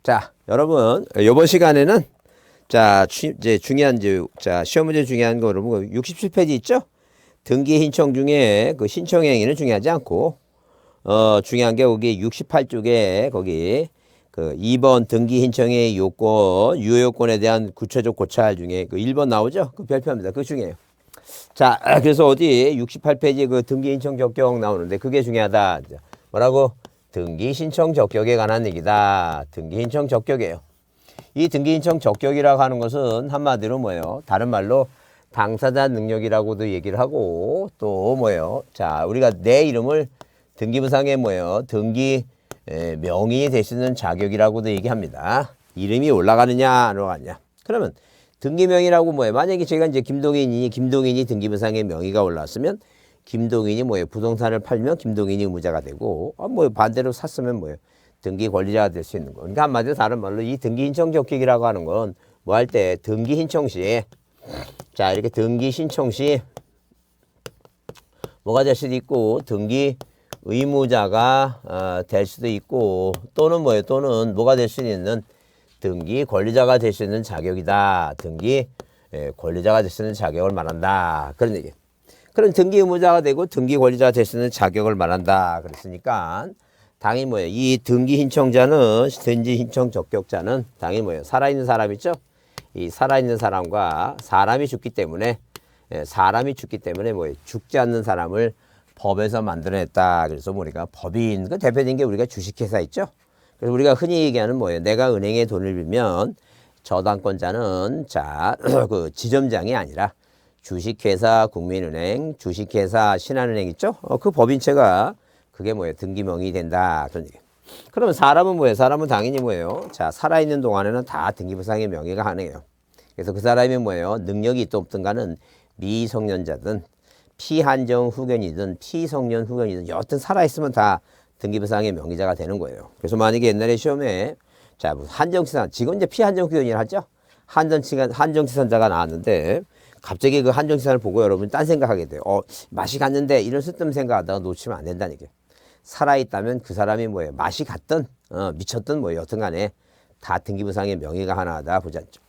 자, 여러분, 이번 시간에는 이제 중요한 시험 문제 중요한 거 여러분 67페이지 있죠? 등기 신청 중에 그 신청 행위는 중요하지 않고 중요한 게 거기 68쪽에 거기 그 2번 등기 신청의 요건, 유효요건에 대한 구체적 고찰 중에 그 1번 나오죠? 그 별표입니다. 그거 중요해요. 자, 그래서 어디 68페이지 그 등기 신청 적격 나오는데 그게 중요하다. 뭐라고? 등기 신청 적격에 관한 얘기다. 등기 신청 적격이에요. 이 등기 신청 적격이라고 하는 것은 한마디로 뭐예요? 다른 말로 당사자 능력이라고도 얘기를 하고 또 뭐예요? 자, 우리가 내 이름을 등기부상에 뭐예요? 등기 명의이 될 수 있는 자격이라고도 얘기합니다. 이름이 올라가느냐 안 올라가느냐. 그러면 등기명의라고 뭐예요? 만약에 제가 이제 김동인이 등기부상에 명의가 올라왔으면 김동인이 뭐예요? 부동산을 팔면 김동인이 의무자가 되고 뭐 반대로 샀으면 뭐예요? 등기 권리자가 될 수 있는 거. 그러니까 한마디로 다른 말로 이 등기 신청 적격이라고 하는 건 뭐 할 때 등기 신청 시 자, 이렇게 등기 신청 시 뭐가 될 수도 있고 등기 의무자가 될 수도 있고 또는 뭐예요? 또는 뭐가 될 수 있는 등기 권리자가 될 수 있는 자격이다. 등기 권리자가 될 수 있는 자격을 말한다. 그런 얘기. 그럼 등기 의무자가 되고 등기 권리자가 될 수 있는 자격을 말한다. 그랬으니까 당연히 뭐예요? 이 등기 신청자는 등기 신청 적격자는 당연히 뭐예요? 살아있는 사람 있죠? 이 살아있는 사람과 사람이 죽기 때문에 뭐예요? 죽지 않는 사람을 법에서 만들어냈다. 그래서 우리가 법인 그 대표적인 게 우리가 주식회사 있죠? 그래서 우리가 흔히 얘기하는 뭐예요? 내가 은행에 돈을 빌면 저당권자는 그 지점장이 아니라 주식회사 국민은행, 주식회사 신한은행 있죠? 그 법인체가 그게 뭐예요? 등기명의 된다. 그런 얘기. 그러면 사람은 뭐예요? 사람은 당연히 뭐예요? 자, 살아있는 동안에는 다 등기부상의 명의가 가능해요. 그래서 그 사람이 뭐예요? 능력이 있든 없든 간은 미성년자든 피한정 후견이든 피성년 후견이든 여하튼 살아있으면 다 등기부상의 명의자가 되는 거예요. 그래서 만약에 옛날에 시험에 자, 한정치산, 지금 이제 피한정 후견이라 하죠? 한정치산자가 나왔는데 갑자기 그 한정치산을 보고 여러분이 딴 생각하게 돼요. 맛이 갔는데 이런 쓸데없는 생각하다가 놓치면 안 된다는 얘기예요. 살아있다면 그 사람이 뭐예요? 맛이 갔든 미쳤든 뭐예요? 여튼 간에 다 등기부상의 명의가 하나하다 보지 않죠.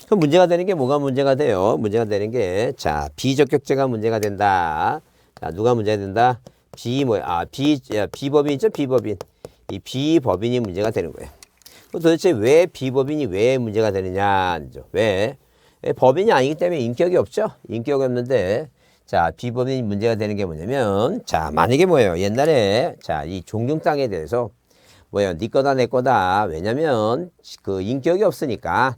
그럼 문제가 되는 게 뭐가 문제가 돼요? 문제가 되는 게 자, 비적격죄가 문제가 된다. 자, 누가 문제가 된다? 비법인 있죠? 비법인. 이 비법인이 문제가 되는 거예요. 도대체 왜 비법인이 왜 문제가 되느냐? 왜? 법인이 아니기 때문에 인격이 없죠? 인격이 없는데 자, 비법인이 문제가 되는 게 뭐냐면 자, 만약에 뭐예요? 옛날에 자, 이 종중 땅에 대해서 뭐예요? 네 거다 내 거다. 왜냐면 그 인격이 없으니까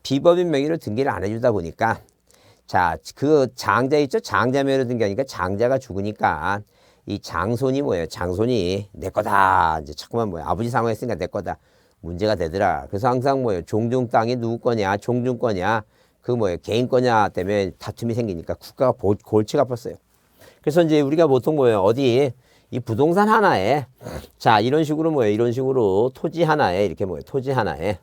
비법인 명의로 등기를 안 해주다 보니까 자, 그 장자 있죠? 장자명의로 등기하니까 장자가 죽으니까 이 장손이 뭐예요? 장손이 내 거다. 이제 자꾸만 뭐예요? 아버지 상황했으니까 내 거다. 문제가 되더라. 그래서 항상 뭐예요? 종중 땅이 누구 거냐? 종중 거냐? 그 뭐예요? 개인 거냐 때문에 다툼이 생기니까 국가가 골치가 아팠어요. 그래서 이제 우리가 보통 뭐예요? 어디 이 부동산 하나에 자, 이런 식으로 뭐예요? 이런 식으로 토지 하나에 이렇게 뭐예요? 토지 하나에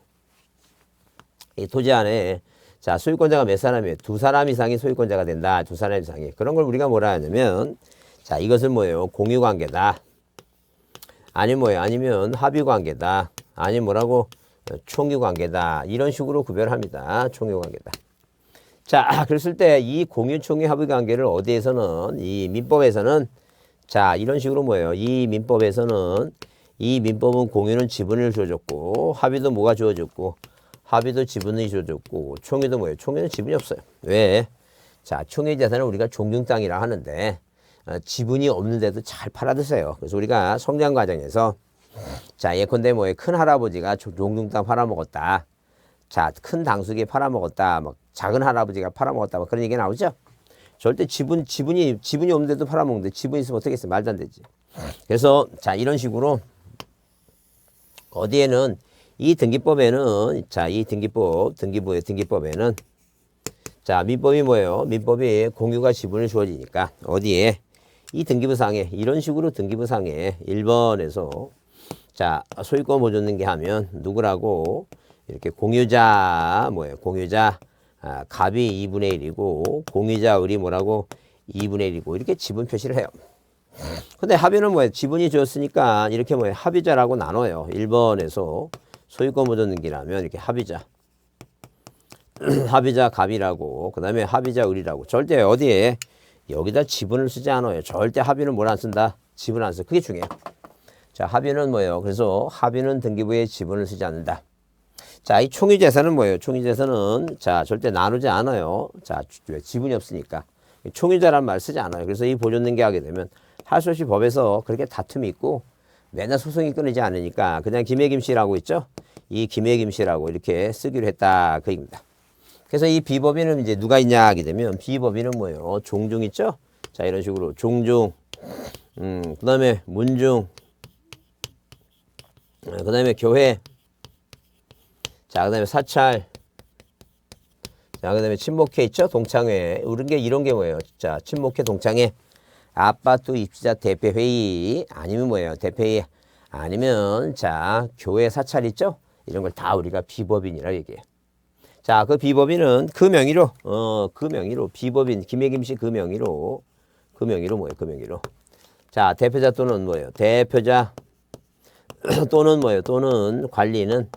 이 토지 안에 자, 소유권자가 몇 사람이에요? 2사람 이상이 소유권자가 된다. 2사람 이상이. 그런 걸 우리가 뭐라 하냐면 자, 이것을 뭐예요? 공유관계다. 아니 뭐예요? 아니면 합의관계다. 아니 뭐라고? 총유관계다. 이런 식으로 구별합니다. 총유관계다. 자, 그랬을 때 이 공유, 총유, 합의관계를 어디에서는 이 민법에서는 자, 이런 식으로 뭐예요? 이 민법은 공유는 지분을 주어줬고 합의도 뭐가 주어졌고 합의도 지분이 주어졌고 총유도 뭐예요? 총유는 지분이 없어요. 왜? 자, 총유 자산을 우리가 종중 땅이라 하는데 지분이 없는데도 잘 팔아드세요. 그래서 우리가 성장 과정에서 자, 예컨대 뭐예요? 큰 할아버지가 종중 땅 팔아먹었다. 자, 큰 당숙이 팔아먹었다. 막 작은 할아버지가 팔아먹었다. 막 그런 얘기 나오죠? 절대 지분이 없는데도 팔아먹는데 지분이 있으면 어떻게 했어요? 말도 안 되지. 그래서 자, 이런 식으로 어디에는 이 등기법에는 자, 이 등기법에는 자, 민법이 뭐예요? 민법이 공유가 지분을 주어지니까 어디에 이 등기부상에 이런 식으로 등기부상에 1번에서 자, 소유권 보존 게 하면 누구라고 이렇게 공유자 뭐예요? 공유자 갑이 2분의 1이고 공유자 을이 뭐라고 2분의 1이고 이렇게 지분 표시를 해요. 근데 합의는 뭐예요? 지분이 주었으니까 이렇게 뭐예요? 합의자라고 나눠요. 1번에서 소유권 보존 등기라면 이렇게 합의자. 합의자 갑이라고, 그 다음에 합의자 을이라고. 절대 어디에 여기다 지분을 쓰지 않아요. 절대 합의는 뭘 안 쓴다? 지분 안 써. 그게 중요해요. 자, 합의는 뭐예요? 그래서 합의는 등기부에 지분을 쓰지 않는다. 자, 이 총유재산은 뭐예요? 총유재산은 자 절대 나누지 않아요. 자, 지분이 없으니까 총유자란 말 쓰지 않아요. 그래서 이 보존등기 하게 되면 할 수 없이 법에서 그렇게 다툼이 있고 맨날 소송이 끊이지 않으니까 그냥 김해김씨라고 있죠? 이 김해김씨라고 이렇게 쓰기로 했다 그 얘기입니다. 그래서 이 비법인은 이제 누가 있냐 하게 되면 비법인은 뭐예요? 종중 있죠? 자, 이런 식으로 종중, 그 다음에 문중, 그 다음에 교회, 자, 그 다음에 사찰, 자, 그 다음에 친목회 있죠? 동창회. 이런 게 뭐예요? 자, 친목회, 동창회, 아파트 입주자 대표회의, 아니면 뭐예요? 대표회의, 아니면 자, 교회 사찰 있죠? 이런 걸 다 우리가 비법인이라 얘기해요. 자, 그 비법인은 그 명의로, 비법인, 김해김씨 그 명의로 뭐예요? 그 명의로. 자, 대표자 또는 뭐예요? 대표자 또는 뭐예요? 또는 관리는,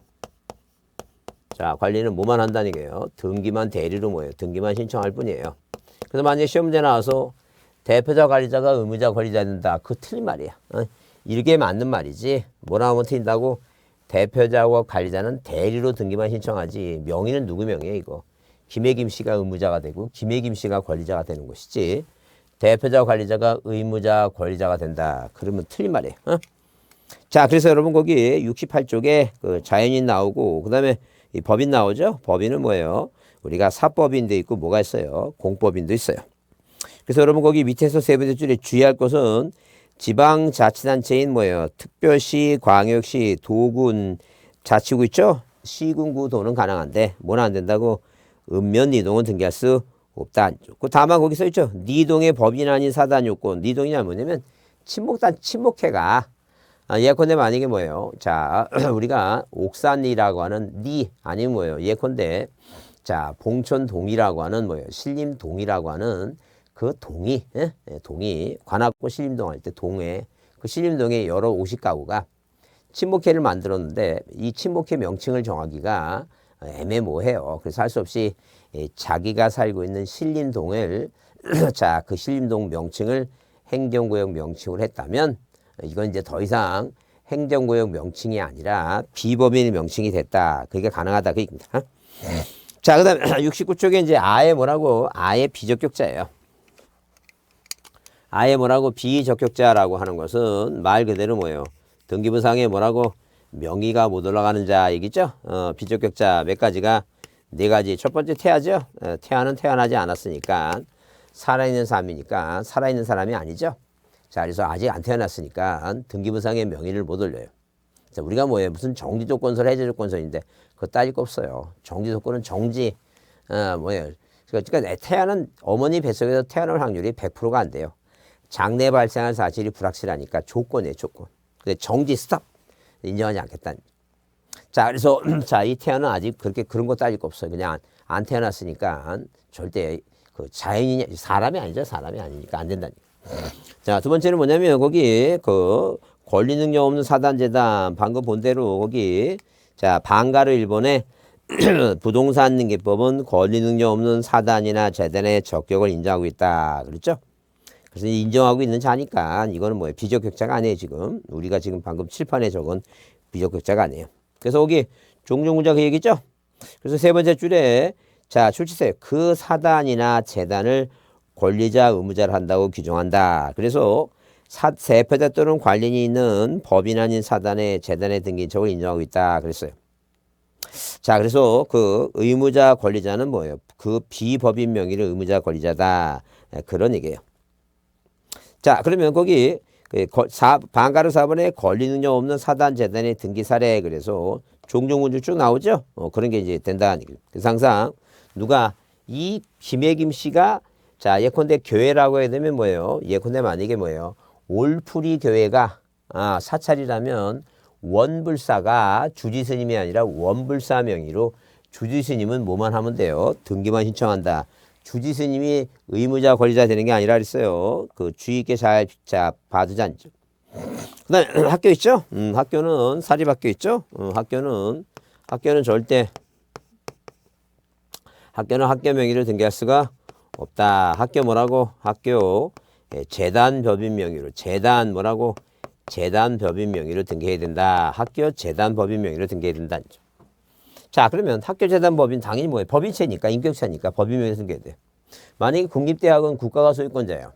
자, 관리는 뭐만 한다는 게요? 등기만 대리로 뭐예요? 등기만 신청할 뿐이에요. 그래서 만약에 시험 문제 나와서 대표자 관리자가 의무자 관리자 된다. 그거 틀린 말이야. 이게 맞는 말이지. 뭐라 하면 틀린다고? 대표자와 관리자는 대리로 등기만 신청하지. 명의는 누구 명의예요, 이거? 김해김 씨가 의무자가 되고 김해김 씨가 관리자가 되는 것이지. 대표자 관리자가 의무자 관리자가 된다. 그러면 틀린 말이에요. 자, 그래서 여러분 거기 68쪽에 그 자연인 나오고 그다음에 이 법인 나오죠? 법인은 뭐예요? 우리가 사법인도 있고 뭐가 있어요? 공법인도 있어요. 그래서 여러분 거기 밑에서 세 번째 줄에 주의할 것은 지방자치단체인 뭐예요? 특별시, 광역시, 도군, 자치구 있죠? 시군구 도는 가능한데 뭐는 안 된다고? 읍면 니동은 등기할 수 없다. 그 다만 거기 써 있죠? 니동의 법인 아닌 사단 요건. 니동이냐 뭐냐면 친목회가 예컨대 만약에 뭐예요? 자, 우리가 옥산리라고 하는 니 아니면 뭐예요? 예컨대 자, 봉천동이라고 하는 뭐예요? 신림동이라고 하는 그 동이, 동이 관악구 신림동 할 때 동에 그 신림동에 여러 50가구가 친목회를 만들었는데 이 친목회 명칭을 정하기가 애매모호해요. 그래서 할 수 없이 자기가 살고 있는 신림동을 자, 그 신림동 명칭을 행정구역 명칭으로 했다면 이건 이제 더 이상 행정구역 명칭이 아니라 비법인 명칭이 됐다. 그게 가능하다 그 얘기입니다. 자, 그다음 69쪽에 이제 아예 뭐라고? 아예 비적격자예요. 아예 뭐라고? 비적격자라고 하는 것은 말 그대로 뭐예요? 등기부상에 뭐라고? 명의가 못 올라가는 자 얘기죠? 비적격자 몇 가지가? 네 가지. 첫 번째 태아죠? 태아는 태어나지 않았으니까 살아있는 사람이니까 살아있는 사람이 아니죠? 자, 그래서 아직 안 태어났으니까 등기부상에 명의를 못 올려요. 자, 우리가 뭐예요? 무슨 정지조건서를 해제조건서인데 그거 따질 거 없어요. 정지조건은 정지, 뭐예요? 그러니까 태아는 어머니 뱃속에서 태어날 확률이 100%가 안 돼요. 장래 발생할 사실이 불확실하니까 조건이에요, 조건. 근데 정지 스탑 인정하지 않겠다는. 자, 그래서 자, 이 태아는 아직 그렇게 그런 거 따질 거 없어요. 그냥 안 태어났으니까 절대 그 자연이냐 사람이 아니죠, 사람이 아니니까 안 된다니까. 자, 두 번째는 뭐냐면 거기 그 권리 능력 없는 사단재단 방금 본 대로 거기 자 방가르 일본의 부동산 등기법은 권리 능력 없는 사단이나 재단의 적격을 인정하고 있다. 그렇죠? 그래서 인정하고 있는 자니까 이거는 뭐예요? 비적격자가 아니에요, 지금. 우리가 지금 방금 칠판에 적은 비적격자가 아니에요. 그래서 거기 종종문자 그 얘기죠? 그래서 세 번째 줄에 자, 출치세 그 사단이나 재단을 권리자 의무자를 한다고 규정한다. 그래서 대표자 또는 관련이 있는 법인 아닌 사단의 재단의 등기 적을 인정하고 있다. 그랬어요. 자, 그래서 그 의무자 권리자는 뭐예요? 그 비법인 명의를 의무자 권리자다. 그런 얘기예요. 자, 그러면 거기 방가르 4번에 권리 능력 없는 사단 재단의 등기 사례 그래서 종종 문제 쭉 나오죠. 그런 게 이제 된다는 얘기예요. 그래서 항상 누가 이 김해김 씨가 자, 예컨대 교회라고 해야 되면 뭐예요? 예컨대 만약에 뭐예요? 올풀이 교회가 사찰이라면 원불사가 주지스님이 아니라 원불사 명의로 주지스님은 뭐만 하면 돼요? 등기만 신청한다. 주지스님이 의무자 권리자 되는 게 아니라 그랬어요. 그 주의 있게 잘 봐두지 않죠. 그다음에 학교 있죠? 학교는 사립학교 있죠? 학교는 절대 학교는 학교 명의로 등기할 수가 없다. 학교 뭐라고? 학교 재단 법인 명의로 재단 뭐라고? 재단 법인 명의로 등기해야 된다. 학교 재단 법인 명의로 등기해야 된다. 자, 그러면 학교 재단 법인 당연히 뭐예요? 법인체니까 인격차니까 법인 명의로 등기해야 돼. 만약에 국립대학은 국가가 소유권자예요.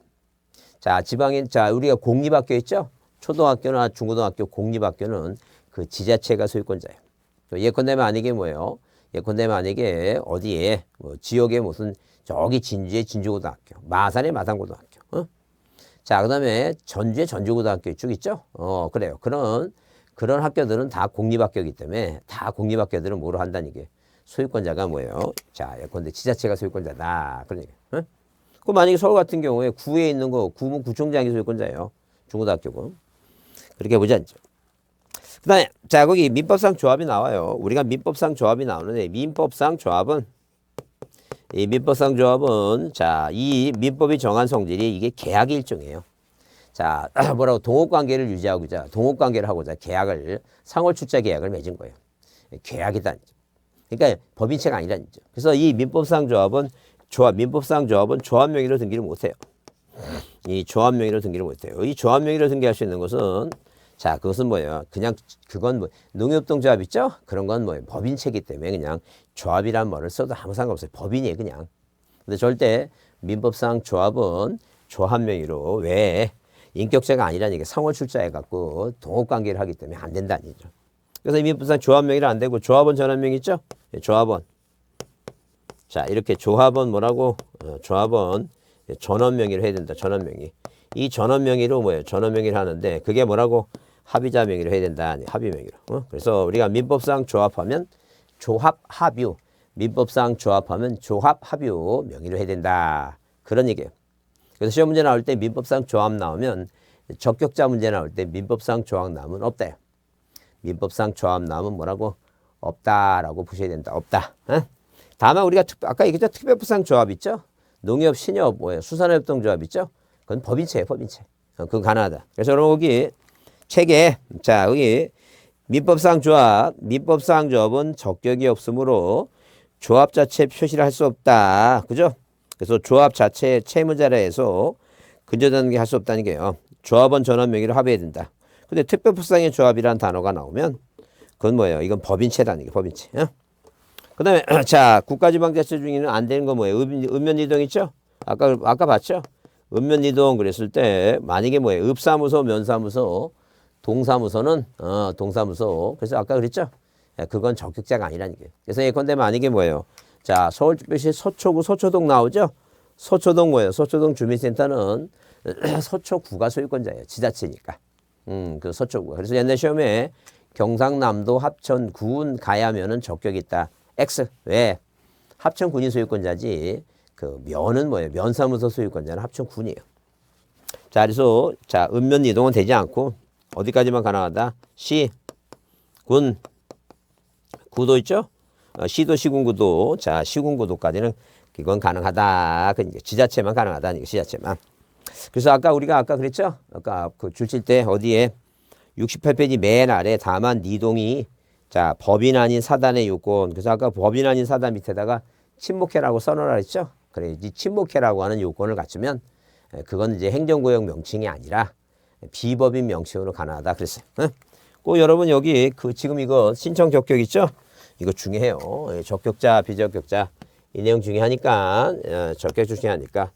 자, 지방에 자 우리가 공립학교 있죠? 초등학교나 중고등학교 공립학교는 그 지자체가 소유권자예요. 예컨대 만약에 뭐예요? 예컨대 만약에 어디에 뭐 지역에 무슨 저기 진주에 진주고등학교, 마산에 마산고등학교, 자 그다음에 전주에 전주고등학교 쭉 있죠. 그래요. 그런 학교들은 다 공립학교이기 때문에 다 공립학교들은 뭐로 한다는 이게 소유권자가 뭐예요? 자 예컨대 지자체가 소유권자다. 그러니까. 그 만약에 서울 같은 경우에 구에 있는 거 구면 구청장이 소유권자예요. 중고등학교고. 그렇게 보지 않죠. 그 다음에 자 거기 민법상 조합이 나와요. 우리가 민법상 조합이 나오는데 민법상 조합은 자 이 민법이 정한 성질이 이게 계약의 일종이에요. 자 뭐라고 동업관계를 유지하고자 동업관계를 하고자 계약을 상호출자 계약을 맺은 거예요. 계약이다. 그러니까 법인체가 아니라는 거죠. 그래서 이 민법상 조합은 조합 명의로 등기를 못해요. 이 조합 명의로 등기를 못해요. 이 조합 명의로 등기할 수 있는 것은 자, 그것은 뭐예요? 그냥 그건 뭐 농협동조합 있죠? 그런 건 뭐예요? 법인체이기 때문에 그냥 조합이란 말을 써도 아무 상관없어요. 법인이에요, 그냥. 근데 절대 민법상 조합은 조합 명의로 왜 인격체가 아니라는 게 상호 출자해 갖고 동업 관계를 하기 때문에 안 된다는 얘기죠. 그래서 이 민법상 조합 명의로 안 되고 조합원 전환 명의 있죠? 조합원. 자, 이렇게 조합원 뭐라고? 조합원 전원 명의로 해야 된다. 전원 명의. 이 전원 명의로 뭐예요? 전원 명의를 하는데 그게 뭐라고? 합의자 명의로 해야 된다. 합의 명의로. 그래서 우리가 민법상 조합하면 조합 합유. 민법상 조합하면 조합 합유 명의로 해야 된다. 그런 얘기예요. 그래서 시험 문제 나올 때 민법상 조합 나오면 적격자 문제 나올 때 민법상 조합 나오면 없다요. 민법상 조합 나오면 뭐라고? 없다라고 보셔야 된다. 없다. 다만 우리가 아까 얘기했죠? 특별법상 조합 있죠? 농협, 신협, 뭐예요? 수산협동조합 있죠? 그건 법인체예요, 법인체. 그건 가능하다. 그래서 여러분 여기 책에 자 여기 민법상 조합은 적격이 없으므로 조합 자체 표시를 할 수 없다. 그죠? 그래서 조합 자체 채무자라해서 근저당계 할 수 없다는 게요. 조합원 전원 명의로 합의해야 된다. 근데 특별법상의 조합이라는 단어가 나오면 그건 뭐예요? 이건 법인체라는 게 법인체. 그 다음에 자 국가지방자치 중에는 안 되는 거 뭐예요? 읍면이동 있죠? 아까 봤죠? 읍면이동 그랬을 때 만약에 뭐예요? 읍사무소, 면사무소, 동사무소는 동사무소. 그래서 아까 그랬죠? 그건 적격자가 아니라는 게. 그래서 예컨대 만약에 뭐예요? 자 서울특별시 서초구 서초동 나오죠? 서초동 뭐예요? 서초동 주민센터는 서초구가 소유권자예요. 지자체니까. 그 서초구. 그래서 옛날 시험에 경상남도 합천군 가야면은 적격이 있다. X. 왜? 합천군이 소유권자지. 그 면은 뭐예요? 면사무소 소유권자는 합천군이에요. 자, 그래서 자, 읍면 이동은 되지 않고 어디까지만 가능하다? 시, 군, 구도 있죠? 시도, 시군구도. 자, 시군구도까지는 이건 가능하다. 그 지자체만 가능하다. 이거 지자체만. 그래서 우리가 그랬죠? 아까 그 줄칠 때 어디에 68페이지 맨 아래 다만 니동이 자 법인 아닌 사단의 요건. 그래서 아까 법인 아닌 사단 밑에다가 친목해라고 써놓으라 했죠. 그래 이 친목해라고 하는 요건을 갖추면 그건 이제 행정구역 명칭이 아니라 비법인 명칭으로 가능하다 그랬어요. 꼭 여러분 여기 그 지금 이거 신청 적격 있죠? 이거 중요해요. 적격자 비적격자 이 내용 중요하니까 적격 중요하니까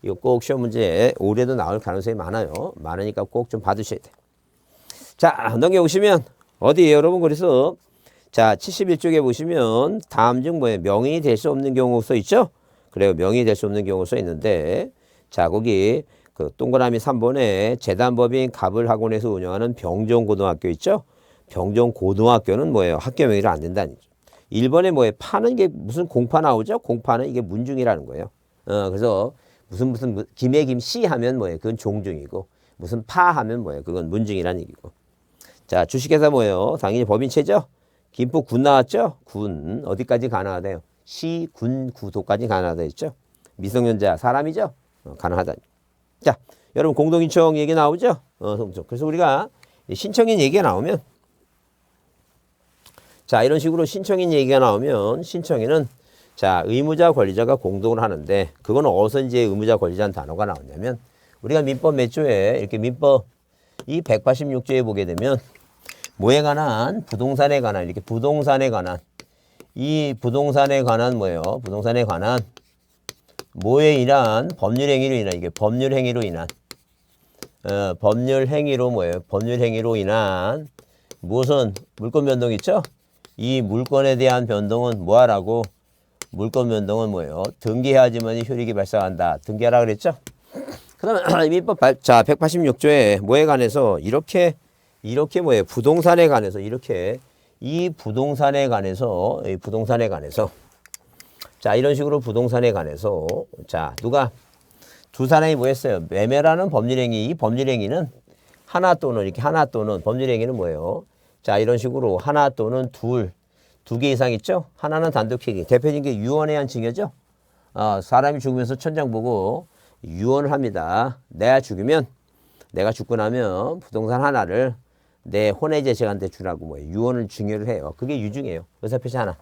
이거 꼭 시험 문제 올해도 나올 가능성이 많아요. 많으니까 꼭 좀 받으셔야 돼. 자 넘겨보시면 어디에요 여러분? 그래서 자 71쪽에 보시면 다음 중 뭐예요? 명의이 될 수 없는 경우 써 있죠? 그래요. 명의이 될 수 없는 경우 써 있는데 자 거기 그 동그라미 3번에 재단법인 갑을학원에서 운영하는 병정고등학교 있죠? 병정고등학교는 뭐예요? 학교 명의로 안 된다는 거죠. 1번에 뭐예요? 파는 게 무슨 공파 나오죠? 공파는 이게 문중이라는 거예요. 그래서 무슨 김에 김씨 하면 뭐예요? 그건 종중이고 무슨 파 하면 뭐예요? 그건 문중이라는 얘기고. 자 주식회사 뭐예요? 당연히 법인체죠? 김포 군 나왔죠? 군 어디까지 가능하대요? 시, 군, 구도까지 가능하다 했죠? 미성년자 사람이죠? 가능하다. 자 여러분 공동신청 얘기 나오죠? 그래서 우리가 신청인 얘기가 나오면 자 이런 식으로 신청인 얘기가 나오면 신청인은 자 의무자 권리자가 공동을 하는데 그거는 어디서 이제 의무자 권리자는 단어가 나오냐면 우리가 민법 몇 조에 이렇게 민법 이 186조에 보게 되면 뭐에 관한 부동산에 관한 이렇게 부동산에 관한 이 부동산에 관한 뭐예요? 부동산에 관한 뭐에 인한 법률 행위로 인한 이게 법률 행위로 인한 법률 행위로 뭐예요? 법률 행위로 인한 무슨 물권 변동 있죠? 이 물권에 대한 변동은 뭐하라고? 물권 변동은 뭐예요? 등기해야지만 효력이 발생한다. 등기하라 그랬죠? 그다음에 민법 자 186조에 뭐에 관해서 이렇게 뭐예요? 부동산에 관해서 이렇게 이 부동산에 관해서 자 이런 식으로 부동산에 관해서 자 누가 두 사람이 뭐 했어요? 매매라는 법률행위 이 법률행위는 하나 또는 이렇게 하나 또는 법률행위는 뭐예요? 자 이런 식으로 하나 또는 두 개 이상 있죠? 하나는 단독행위 대표적인 게 유언에 의한 증여죠? 사람이 죽으면서 천장 보고 유언을 합니다. 내가 죽고 나면 부동산 하나를 내 혼외 제식한테 주라고 뭐 유언을 증여를 해요. 그게 유증이에요. 의사표시 하나.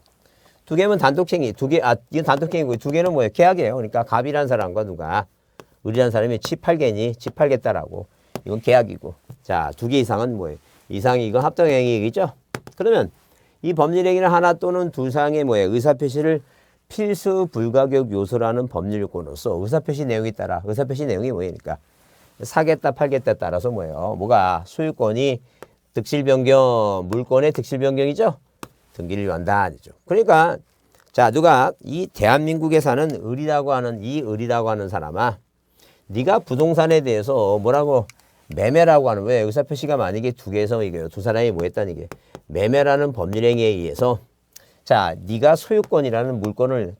두 개면 단독행위. 이건 단독행위고 두 개는 뭐예요? 계약이에요. 그러니까 갑이라는 사람과 누가 을이라는 사람이 집 팔겠다라고. 이건 계약이고. 자, 두 개 이상은 뭐예요? 이상이 이건 합동행위이죠. 그러면 이 법률행위는 하나 또는 두 상의 뭐예요? 의사표시를 필수 불가격 요소라는 법률권으로서 의사표시 내용에 따라 의사표시 내용이 뭐니까 사겠다 팔겠다에 따라서 뭐예요? 뭐가 소유권이 득실 변경 물권의 득실 변경이죠. 등기를 요한다 아니죠. 그러니까 자 누가 이 대한민국에 사는 을이라고 하는 사람아 네가 부동산에 대해서 뭐라고 매매라고 하는 왜 의사표시가 만약에 두 개에서 이게 두 사람이 뭐 했다는 게 매매라는 법률행위에 의해서 자, 네가 소유권이라는 물건을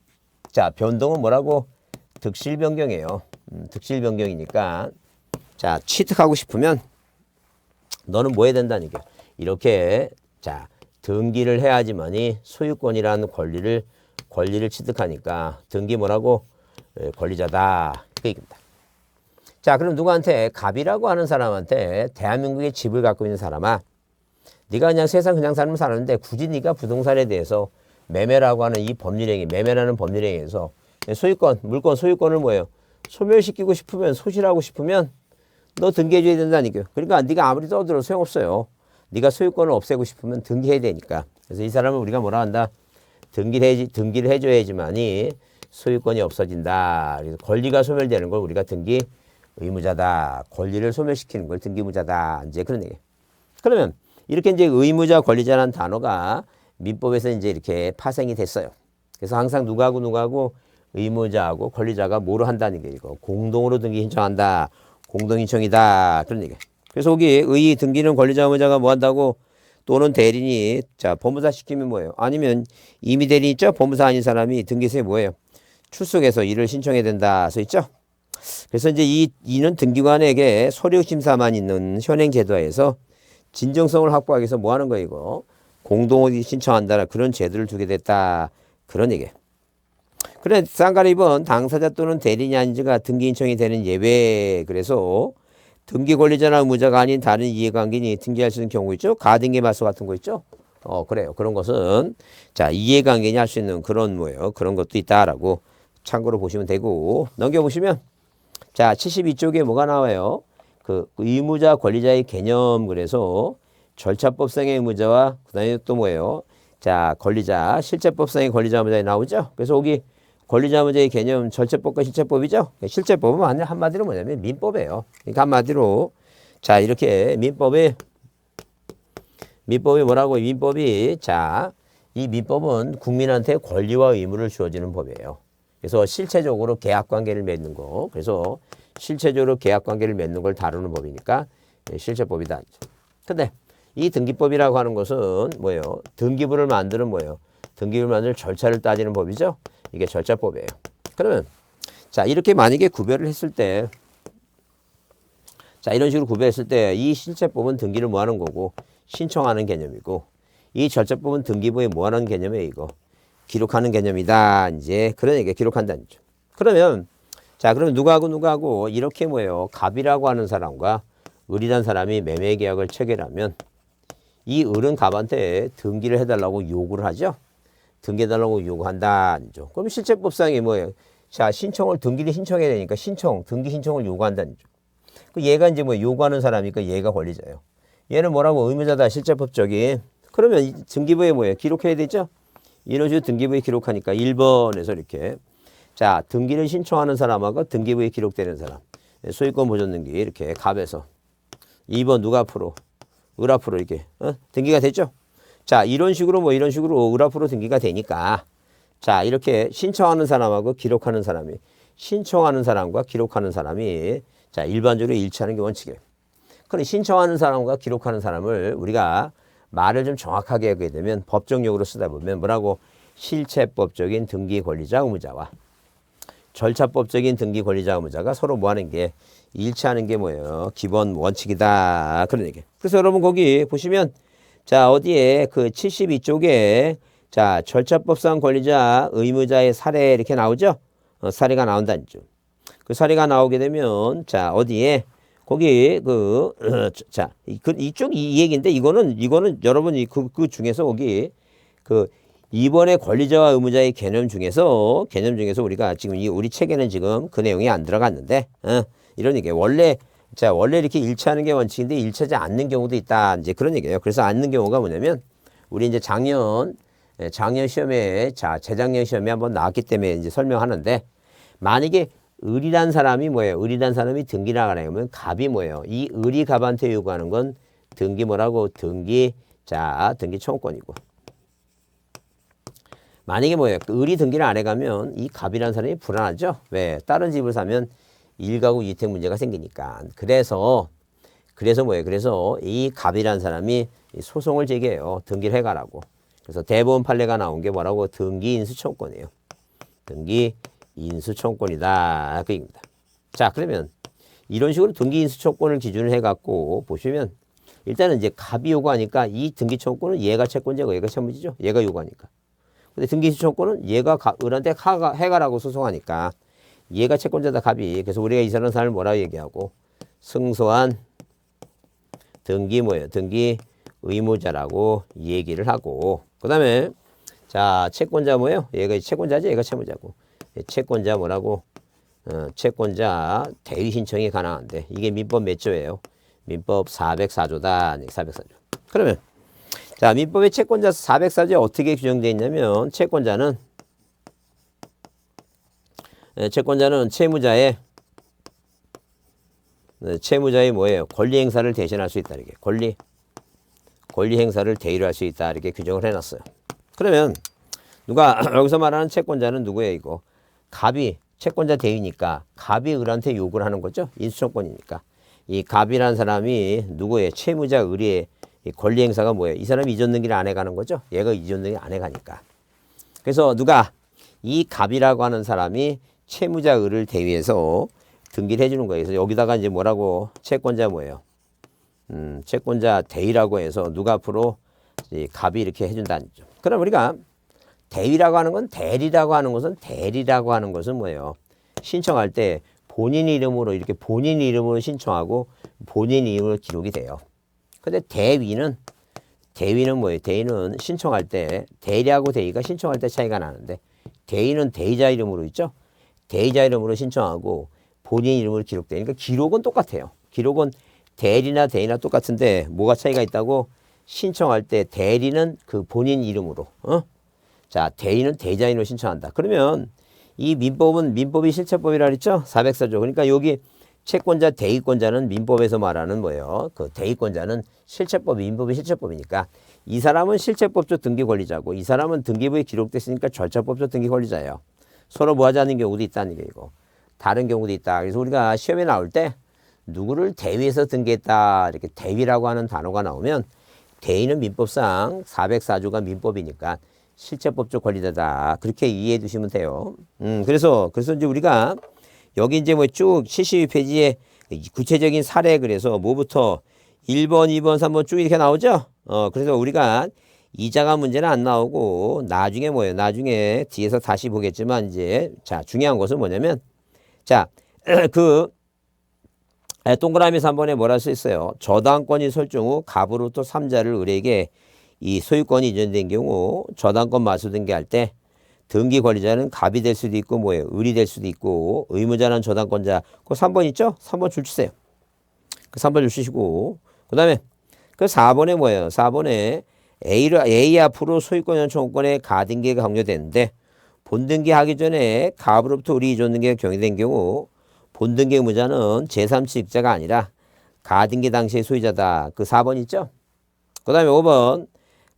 자, 변동은 뭐라고? 득실 변경이에요. 득실 변경이니까 자, 취득하고 싶으면 너는 뭐 해야 된다는 얘기야. 이렇게 자, 등기를 해야지만이 소유권이라는 권리를 취득하니까 등기 뭐라고? 권리자다. 그 얘기입니다. 자, 그럼 누구한테 갑이라고 하는 사람한테 대한민국에 집을 갖고 있는 사람아 네가 그냥 세상 그냥 살았는데 굳이 네가 부동산에 대해서 매매라고 하는 이 법률행위, 매매라는 법률행위에서 소유권, 물권, 소유권을 뭐예요? 소멸시키고 싶으면, 소실하고 싶으면 너 등기해줘야 된다니까요. 그러니까 네가 아무리 떠들어도 소용없어요. 네가 소유권을 없애고 싶으면 등기해야 되니까. 그래서 이 사람을 우리가 뭐라 한다? 등기를 해줘야지만이 소유권이 없어진다. 그래서 권리가 소멸되는 걸 우리가 등기 의무자다. 권리를 소멸시키는 걸 등기무자다. 이제 그런 얘기예요. 그러면 이렇게 이제 의무자 권리자라는 단어가 민법에서 이제 이렇게 파생이 됐어요. 그래서 항상 누구하고 의무자하고 권리자가 뭐로 한다는 게 이거 공동으로 등기 신청한다. 공동신청이다. 그런 얘기예요. 그래서 여기 의 등기는 권리자 의무자가 뭐 한다고 또는 대리인이 자 법무사 시키면 뭐예요? 아니면 이미 대리인 있죠? 법무사 아닌 사람이 등기소에 뭐예요? 출석해서 일을 신청해야 된다. 써 있죠? 그래서 이제 이는 등기관에게 서류 심사만 있는 현행 제도에서 진정성을 확보하기 위해서 뭐 하는 거예요, 이거? 공동으로 신청한다는 그런 제도를 두게 됐다. 그런 얘기예요. 그래, 쌍가리번 당사자 또는 대리인이 아닌 자가 등기 신청이 되는 예외. 그래서 등기 권리자나 의무자가 아닌 다른 이해관계인이 등기할 수 있는 경우 있죠? 가등기 말소 같은 거 있죠? 그래요. 그런 것은 자, 이해관계인이 할 수 있는 그런 뭐예요? 그런 것도 있다라고 참고로 보시면 되고 넘겨보시면 자, 72쪽에 뭐가 나와요? 그 의무자 권리자의 개념 그래서 절차법상의 의무자와 그다음에 또 뭐예요? 자, 권리자 실체법상의 권리자 의무자에 나오죠. 그래서 여기 권리자 의무자의 개념 절차법과 실체법이죠. 실체법은 한마디로 뭐냐면 민법이에요. 그러니까 한마디로 자 이렇게 민법이 뭐라고 민법이 자 이 민법은 국민한테 권리와 의무를 주어지는 법이에요. 그래서 실체적으로 계약관계를 맺는 거. 그래서 실체적으로 계약관계를 맺는 걸 다루는 법이니까 실체법이다. 근데 이 등기법이라고 하는 것은 뭐예요? 등기부를 만드는 뭐예요? 등기부를 만들 절차를 따지는 법이죠. 이게 절차법이에요. 그러면 자 이렇게 만약에 구별을 했을 때 자 이런 식으로 구별했을 때 이 실체법은 등기를 뭐 하는 거고 신청하는 개념이고 이 절차법은 등기부에 뭐 하는 개념이에요? 이거 기록하는 개념이다. 이제 그런 얘기가 기록한다는 거죠. 그러면 자, 그럼 누구하고 이렇게 뭐예요? 갑이라고 하는 사람과 을이라는 사람이 매매 계약을 체결하면 이 을은 갑한테 등기를 해달라고 요구를 하죠. 등기해달라고 요구한다. 그럼 실제법상이 뭐예요? 자, 등기를 신청해야 되니까 등기 신청을 요구한다는 죠. 얘가 이제 뭐 요구하는 사람이니까 얘가 권리자예요. 얘는 뭐라고 의무자다, 실제법적인. 그러면 이 등기부에 뭐예요? 기록해야 되죠? 이런 식으로 등기부에 기록하니까 1번에서 이렇게. 자, 등기를 신청하는 사람하고 등기부에 기록되는 사람. 소유권 보존 등기 이렇게 갑에서. 2번 누가 앞으로? 을 앞으로 이렇게 등기가 됐죠? 자, 이런 식으로 을 앞으로 등기가 되니까 자, 이렇게 신청하는 사람하고 기록하는 사람이 신청하는 사람과 기록하는 사람이 자, 일반적으로 일치하는 게 원칙이에요. 그럼 신청하는 사람과 기록하는 사람을 우리가 말을 좀 정확하게 하게 되면 법정용어로 쓰다 보면 뭐라고 실체법적인 등기 권리자 의무자와 절차법적인 등기 권리자 의무자가 서로 뭐 하는 게 일치하는 게 뭐예요? 기본 원칙이다. 그런 얘기. 그래서 여러분 거기 보시면 자, 어디에 그 72쪽에 자, 절차법상 권리자 의무자의 사례 이렇게 나오죠? 사례가 나온다는 점. 그 사례가 나오게 되면 자, 어디에 거기 자, 이쪽 이 얘기인데 이거는 여러분 그 중에서 거기 이번에 권리자와 의무자의 개념 중에서 우리가 지금 우리 책에는 지금 그 내용이 안 들어갔는데 이런 얘기예요. 원래 이렇게 일치하는 게 원칙인데 일치하지 않는 경우도 있다. 이제 그런 얘기예요. 그래서 않는 경우가 뭐냐면 우리 이제 작년 시험에 재작년 시험에 한번 나왔기 때문에 이제 설명하는데 만약에 을이란 사람이 뭐예요? 을이란 사람이 등기를 하려면 갑이 뭐예요? 이 을이 갑한테 요구하는 건 등기 뭐라고? 등기 청구권이고. 만약에 뭐예요? 을이 등기를 안 해가면 이 갑이라는 사람이 불안하죠? 왜? 다른 집을 사면 1가구 2택 문제가 생기니까. 그래서 뭐예요? 그래서 이 갑이라는 사람이 소송을 제기해요. 등기를 해가라고. 그래서 대법원 판례가 나온 게 뭐라고? 등기 인수청구권이에요. 등기 인수청구권이다. 그 얘기입니다. 자, 그러면 이런 식으로 등기 인수청구권을 기준을 해갖고 보시면 일단은 이제 갑이 요구하니까 이 등기 청구권은 얘가 채권자고 얘가 채무지죠. 얘가 요구하니까. 근데 등기 인수청구권은 얘가 을한테 해가라고 소송하니까 얘가 채권자다 갑이. 그래서 우리가 이 사람을 뭐라고 얘기하고 승소한 등기 뭐예요? 등기 의무자라고 얘기를 하고 그 다음에 자 채권자 뭐예요? 얘가 채권자지 얘가 채무자고 채권자 뭐라고? 채권자 대위 신청이 가능한데 이게 민법 몇 조예요? 민법 404조다. 404조. 그러면 자 민법의 채권자 404조에 어떻게 규정되어 있냐면 채권자는 채무자의 뭐예요? 권리 행사를 대신할 수 있다. 이렇게 권리 행사를 대의로 할 수 있다. 이렇게 규정을 해놨어요. 그러면 누가 여기서 말하는 채권자는 누구예요? 이거 갑이 채권자 대위니까 갑이 을한테 요구를 하는 거죠. 인수청구권이니까 이 갑이라는 사람이 누구예요? 채무자 을의 권리 행사가 뭐예요? 이 사람이 이전 등기를 안 해가는 거죠. 얘가 이전 등기 안 해가니까. 그래서 누가 이 갑이라고 하는 사람이 채무자 을을 대위해서 등기를 해주는 거예요. 그래서 여기다가 이제 뭐라고 채권자 뭐예요? 채권자 대위라고 해서 누가 앞으로 갑이 이렇게 해준다는 거죠. 그럼 우리가 대위라고 하는 건 대리라고 하는 것은 뭐예요? 신청할 때 본인 이름으로 신청하고 본인 이름으로 기록이 돼요. 근데 대위는 뭐예요? 대위는 신청할 때 대리하고 대위가 신청할 때 차이가 나는데 대위는 대의자 이름으로 있죠? 대의자 이름으로 신청하고 본인 이름으로 기록되니까 기록은 똑같아요. 기록은 대리나 대위나 똑같은데 뭐가 차이가 있다고? 신청할 때 대리는 그 본인 이름으로 자 대위는 대의자 이름으로 신청한다. 그러면 이 민법이 실체법이라 그랬죠? 404조. 그러니까 여기 채권자 대위권자는 민법에서 말하는 뭐예요? 그 대위권자는 민법이 실체법이니까 이 사람은 실체법적 등기 권리자고 이 사람은 등기부에 기록됐으니까 절차법적 등기 권리자예요. 서로 뭐하지 않는 경우도 있다는 게 이거. 다른 경우도 있다. 그래서 우리가 시험에 나올 때 누구를 대위해서 등기했다 이렇게 대위라고 하는 단어가 나오면 대위는 민법상 404조가 민법이니까 실체법적 권리자다. 그렇게 이해해 두시면 돼요. 그래서 이제 우리가 여기 이제 뭐 쭉 72페이지에 구체적인 사례 그래서 뭐부터 1번, 2번, 3번 쭉 이렇게 나오죠? 그래서 우리가 이자가 문제는 안 나오고 나중에 뭐예요? 나중에 뒤에서 다시 보겠지만 이제 자, 중요한 것은 뭐냐면 자, 그 동그라미 3번에 뭐라 할 수 있어요? 저당권이 설정 후 갑으로부터 3자를 을에게 이 소유권이 이전된 경우 저당권 말소 등기할 때 등기 권리자는 갑이 될 수도 있고 뭐예요? 을이 될 수도 있고 의무자는 저당권자. 그 3번 있죠? 3번 줄 주세요. 그 3번 줄 주시고 그다음에 그 4번에 뭐예요? 4번에 A 앞으로 소유권 연청권의 가등기가 강요되는데 본등기 하기 전에 갑으로부터 을이 이전등기가 경유된 경우 본등기 의무자는 제3취득자가 아니라 가등기 당시의 소유자다. 그 4번 있죠? 그 다음에 5번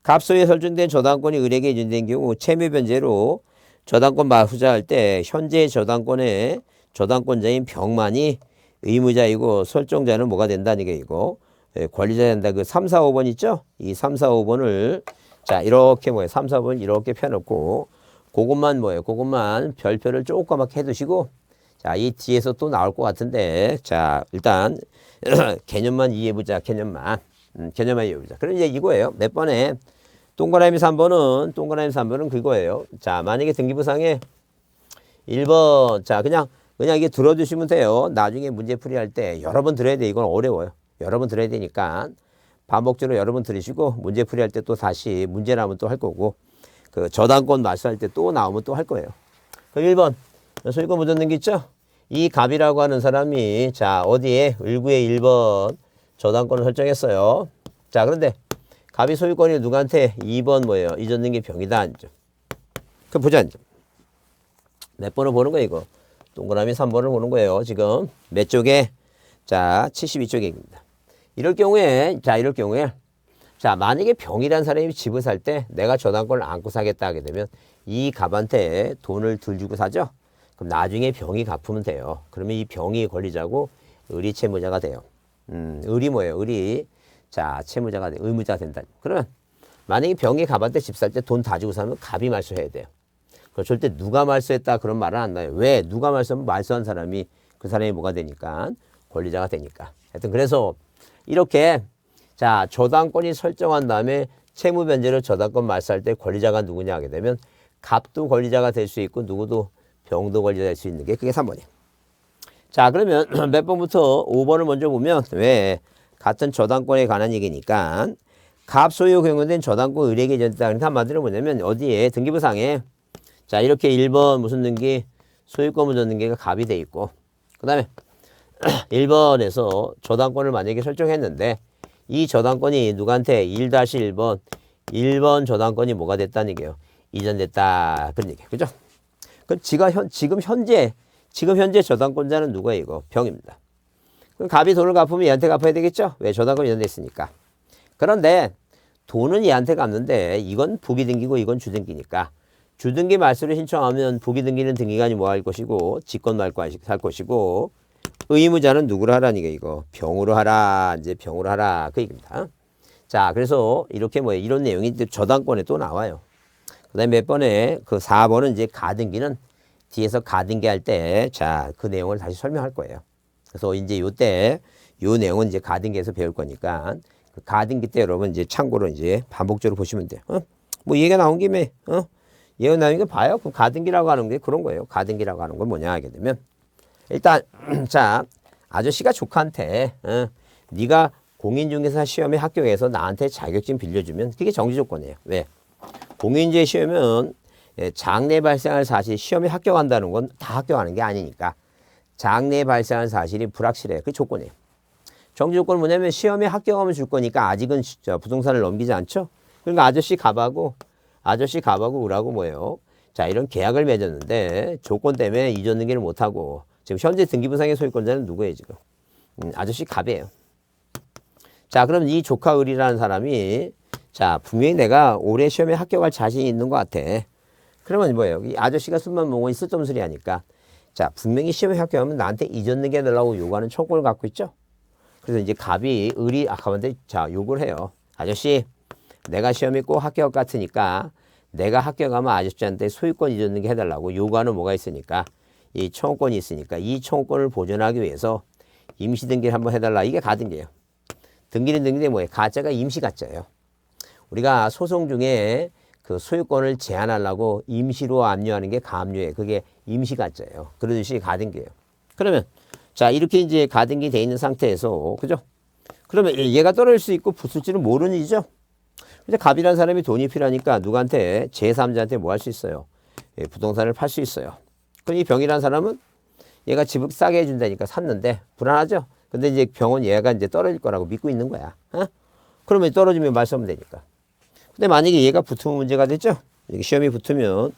갑소유에 설정된 저당권이 을에게 이전된 경우 채무 변제로 저당권 말소자할 때 현재 저당권의 저당권자인 병만이 의무자이고 설정자는 뭐가 된다는 게 이거 권리자 된다. 그 3, 4, 5번 있죠? 이 3, 4, 5번을 자 이렇게 뭐예요? 3, 4번 이렇게 펴놓고 그것만 뭐예요? 그것만 별표를 조그맣게 해두시고 자 이 뒤에서 또 나올 것 같은데 자 일단 개념만 이해해보자. 개념만 이해해보자. 그럼 이제 이거예요. 몇 번에 동그라미 3번은 그거예요. 자 만약에 등기부상에 1번 자 그냥 이게 들어주시면 돼요. 나중에 문제 풀이할 때 여러 번 들어야 돼. 이건 어려워요. 여러 번 들어야 되니까 반복적으로 여러 번 들으시고 문제 풀이할 때 또 다시 문제 나오면 또 할 거고 그 저당권 말소할 때 또 나오면 또 할 거예요. 그럼 1번 소유권 무전등기 있죠? 이 갑이라고 하는 사람이 자 어디에 을구의 1번 저당권을 설정했어요. 자 그런데 갑이 소유권이 누구한테 2번 뭐예요? 이전등기 병이다. 앉죠. 그럼 보자. 앉죠. 몇 번을 보는 거예요 이거. 동그라미 3번을 보는 거예요. 지금 몇 쪽에? 자 72쪽입니다. 이럴 경우에 자 만약에 병이란 사람이 집을 살 때 내가 저당권을 안고 사겠다 하게 되면 이 갑한테 돈을 덜 주고 사죠. 그럼 나중에 병이 갚으면 돼요. 그러면 이 병이 권리자고 을이 채무자가 돼요. 을이 뭐예요? 을이 자 채무자가 돼 의무자가 된다. 그러면 만약에 병이 갑한테 집 살 때 돈 다 주고 사면 갑이 말소해야 돼요. 그 절대 누가 말소했다 그런 말은 안 나요. 왜? 누가 말소하면 말소한 사람이 그 사람이 뭐가 되니까 권리자가 되니까. 하여튼 그래서 이렇게 자 저당권이 설정한 다음에 채무 변제로 저당권 말소할 때 권리자가 누구냐 하게 되면 갑도 권리자가 될 수 있고 누구도 병도 권리자 될 수 있는 게 그게 3번이에요. 자 그러면 몇 번부터 5번을 먼저 보면 왜 같은 저당권에 관한 얘기니까 갑 소유 경유된 저당권 을에게 이전됐다. 그러니까 한마디로 뭐냐면 어디에 등기부상에 자 이렇게 1번 무슨 등기 소유권 무전 등기가 갑이 돼 있고 그 다음에 1번에서 저당권을 만약에 설정했는데 이 저당권이 누구한테 1-1번 저당권이 뭐가 됐다는 얘기예요. 이전됐다. 그런 얘기예요. 그죠? 그럼 지금 현재 저당권자는 누구예요? 이거 병입니다. 그럼 갑이 돈을 갚으면 얘한테 갚아야 되겠죠? 왜? 저당권이 이전됐으니까. 그런데 돈은 얘한테 갚는데 이건 부기등기고 이건 주등기니까 주등기 말소를 신청하면 부기등기는 등기관이 뭐 할 것이고 직권 말고 할 것이고 의무자는 누구로 하라는 게 이거 병으로 하라. 이제 병으로 하라. 그 얘기입니다. 자 그래서 이렇게 뭐 이런 내용이 저당권에 또 나와요. 그 다음에 몇 번에 그 4번은 이제 가등기는 뒤에서 가등기 할 때 자 그 내용을 다시 설명할 거예요. 그래서 이제 요때 요 내용은 이제 가등기에서 배울 거니까 그 가등기 때 여러분 이제 참고로 이제 반복적으로 보시면 돼요. 뭐 얘기가 나온 김에 얘가 나온 게 봐요. 그 가등기라고 하는 게 그런 거예요. 가등기라고 하는 건 뭐냐 하게 되면 일단 자 아저씨가 조카한테 네가 공인중개사 시험에 합격해서 나한테 자격증 빌려주면 그게 정지 조건이에요. 왜? 공인중개 시험은 장래 발생할 사실 시험에 합격한다는 건 다 합격하는 게 아니니까 장래 발생할 사실이 불확실해. 그게 조건이에요. 정지 조건은 뭐냐면 시험에 합격하면 줄 거니까 아직은 부동산을 넘기지 않죠. 그러니까 아저씨 갑하고 을하고 뭐예요? 자 이런 계약을 맺었는데 조건 때문에 이전 등기를 못하고 지금 현재 등기부상의 소유권자는 누구예요 지금? 아저씨 갑이에요. 자 그럼 이 조카 을이라는 사람이 자 분명히 내가 올해 시험에 합격할 자신이 있는 것 같아. 그러면 뭐예요? 이 아저씨가 숨만 먹으니 쓸데없는 소리 하니까 자 분명히 시험에 합격하면 나한테 이전 등기 해달라고 요구하는 청구를 갖고 있죠. 그래서 이제 갑이 을이 갑한테 자 요구를 해요. 아저씨 내가 시험에 꼭 합격 같으니까 내가 합격하면 아저씨한테 소유권 이전 등기 해달라고 요구하는 뭐가 있으니까 이 청구권이 있으니까 이 청구권을 보존하기 위해서 임시 등기를 한번 해달라. 이게 가등기예요. 등기는 등기인데 뭐예요? 가짜가 임시 가짜예요. 우리가 소송 중에 그 소유권을 제한하려고 임시로 압류하는 게 가압류예요. 그게 임시 가짜예요. 그러듯이 가등기예요. 그러면 자 이렇게 이제 가등기 돼 있는 상태에서 그죠? 그러면 얘가 떨어질 수 있고 붙을지는 모르는 일이죠. 근데 갑이라는 사람이 돈이 필요하니까 누구한테 제3자한테 뭐 할 수 있어요? 예, 부동산을 팔 수 있어요. 그럼 이 병이라는 사람은 얘가 집을 싸게 해준다니까 샀는데 불안하죠? 근데 이제 병은 얘가 이제 떨어질 거라고 믿고 있는 거야. 어? 그러면 떨어지면 말씀하면 되니까. 근데 만약에 얘가 붙으면 문제가 되죠? 이렇게 시험이 붙으면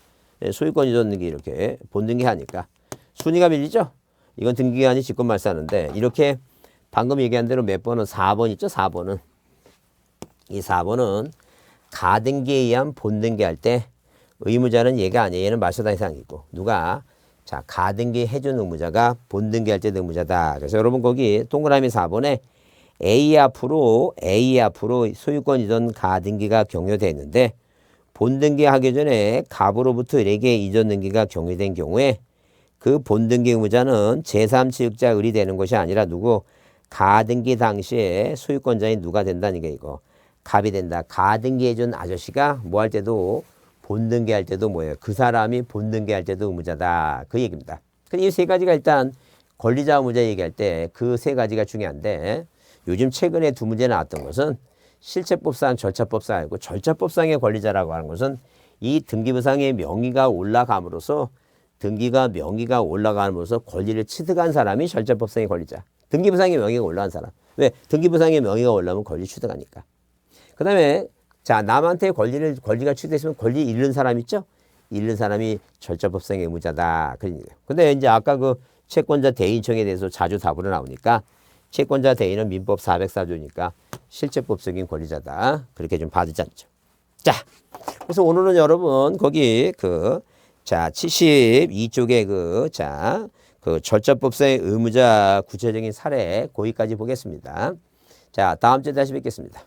소유권 이전 등기 이렇게 본등기 하니까 순위가 밀리죠? 이건 등기가 아닌 직권 말사하는데 이렇게 방금 얘기한 대로 몇 번은 4번 있죠? 4번은. 이 4번은 가등기에 의한 본등기 할 때 의무자는 얘가 아니에요. 얘는 말소당 이상이고 누가 자 가등기 해준 의무자가 본등기 할 때 의무자다. 그래서 여러분 거기 동그라미 4번에 A 앞으로 소유권 이전 가등기가 경료됐는데 본등기 하기 전에 갑으로부터 에게 이전 등기가 경료된 경우에 그 본등기 의무자는 제3취득자 을이 되는 것이 아니라 누구 가등기 당시에 소유권자인 누가 된다는 게 이거 갑이 된다. 가등기 해준 아저씨가 뭐 할 때도 본등기 할 때도 뭐예요? 그 사람이 본등기 할 때도 의무자다. 그 얘기입니다. 근데 이 세 가지가 일단 권리자 의무자 얘기할 때 그 세 가지가 중요한데 요즘 최근에 두 문제 나왔던 것은 실체법상 절차법상 아니고 절차법상의 권리자라고 하는 것은 이 등기부상의 명의가 올라감으로써 명의가 올라감으로써 권리를 취득한 사람이 절차법상의 권리자. 등기부상의 명의가 올라간 사람. 왜? 등기부상의 명의가 올라오면 권리 취득하니까. 그 다음에 자 남한테 권리가 취득했으면 권리 잃는 사람 있죠? 잃는 사람이 절차법상의 의무자다. 근데 이제 아까 그 채권자 대인청에 대해서 자주 답으로 나오니까 채권자 대인은 민법 404조니까 실체법적인 권리자다. 그렇게 좀 봐주지 않죠. 자, 그래서 오늘은 여러분 거기 자 72쪽에 그 절차법상의 의무자 구체적인 사례 거기까지 보겠습니다. 자, 다음 주에 다시 뵙겠습니다.